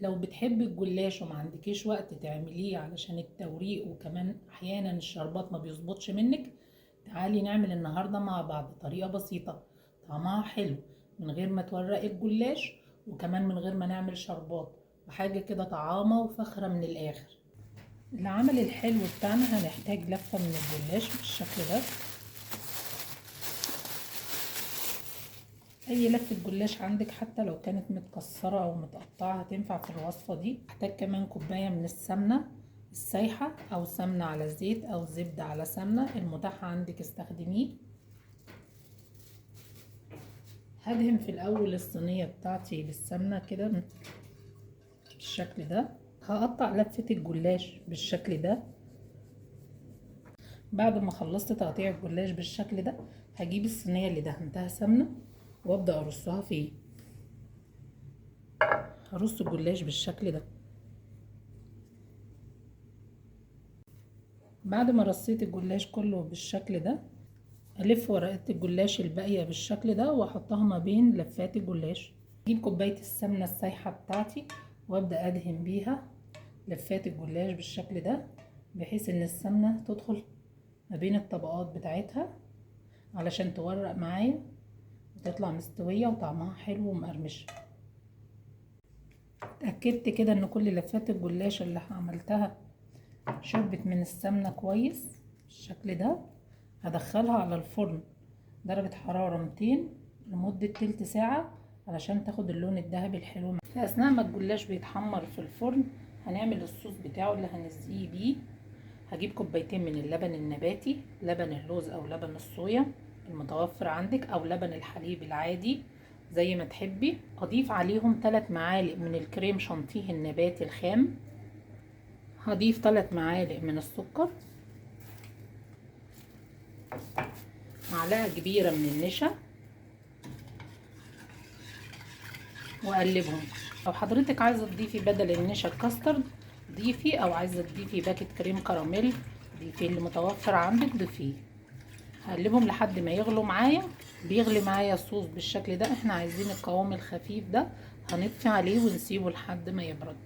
لو بتحبي الجلاش وما عندكيش وقت تعمليه علشان التوريق، وكمان احيانا الشربات ما بيظبطش منك، تعالي نعمل النهارده مع بعض طريقه بسيطه طعمها حلو من غير ما تورقي الجلاش، وكمان من غير ما نعمل شربات، وحاجه كده طعامه وفخره من الاخر. العمل الحلو بتاعنا هنحتاج لفه من الجلاش بالشكل ده. اي لفه جلاش عندك حتى لو كانت متكسره او متقطعه هتنفع في الوصفه دي. هحتاج كمان كوبايه من السمنه السايحه، او سمنه على زيت او زبده على سمنه، المتاح عندك استخدميه. هدهن في الاول الصينيه بتاعتي بالسمنه كده بالشكل ده. هقطع لفه الجلاش بالشكل ده. بعد ما خلصت تقطيع الجلاش بالشكل ده، هجيب الصينيه اللي دهنتها سمنه وابدا ارصها فيه. هرص الجلاش بالشكل ده. بعد ما رصيت الجلاش كله بالشكل ده، الف ورقة الجلاش الباقية بالشكل ده واحطها ما بين لفات الجلاش. اجيب كوباية السمنة السايحة بتاعتي وابدأ ادهن بيها لفات الجلاش بالشكل ده، بحيث ان السمنة تدخل ما بين الطبقات بتاعتها علشان تورق معايا وتطلع مستوية وطعمها حلو ومقرمشة. اتأكدت كده ان كل لفات الجلاش اللي عملتها شربت من السمنة كويس بالشكل ده. هدخلها على الفرن درجة حرارة 200 لمدة تلت ساعة علشان تاخد اللون الذهبي الحلو. في أثناء ما الجلاش بيتحمر في الفرن هنعمل الصوص بتاعه اللي هنسقيه بيه. هجيب كوبايتين من اللبن النباتي، لبن اللوز أو لبن الصويا المتوفر عندك، أو لبن الحليب العادي زي ما تحبي. أضيف عليهم 3 معالق من الكريم شانتيه النباتي الخام. هضيف 3 معالق من السكر، معلقة كبيرة من النشا، واقلبهم. لو حضرتك عايزه تضيفي بدل النشا الكاسترد ضيفي، او عايزه تضيفي باكت كريم كراميل ضيفي، اللي متوفر عندك ضيفيه. هقلبهم لحد ما يغلوا معايا. بيغلي معايا الصوص بالشكل ده، احنا عايزين القوام الخفيف ده. هنطفي عليه ونسيبه لحد ما يبرد.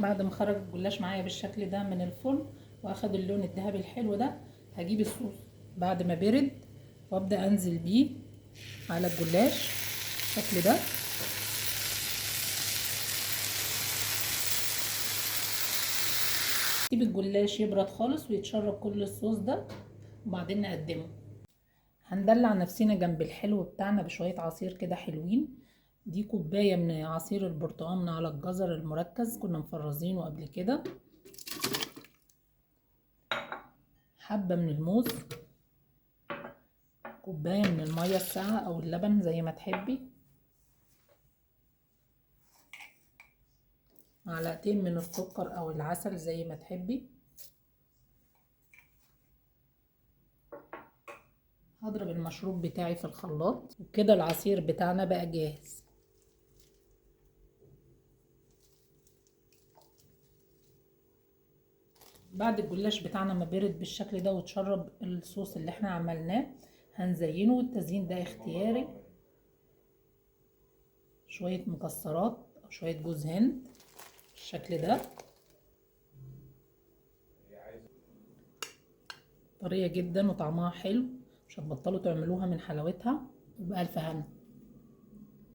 بعد ما خرج الجلاش معايا بالشكل ده من الفرن واخد اللون الذهبي الحلو ده، هجيب الصوص بعد ما برد وابدا انزل بيه على الجلاش بالشكل ده. سيب الجلاش يبرد خالص ويتشرب كل الصوص ده وبعدين نقدمه. هندلع نفسنا جنب الحلو بتاعنا بشوية عصير كده حلوين. دي كوباية من عصير البرتقال على الجزر المركز كنا مفرزينه قبل كده. حبة من الموز، كوباية من المية الساقعة او اللبن زي ما تحبي، معلقتين من السكر او العسل زي ما تحبي. هضرب المشروب بتاعي في الخلاط وكده العصير بتاعنا بقى جاهز. بعد الجلاش بتاعنا ما برد بالشكل ده وتشرب الصوص اللي احنا عملناه، هنزينه، والتزيين ده اختياري. شوية مكسرات او شوية جوز هند بالشكل ده. طرية جدا وطعمها حلو، مش هتبطلوا تعملوها من حلاوتها. وبألف هنا.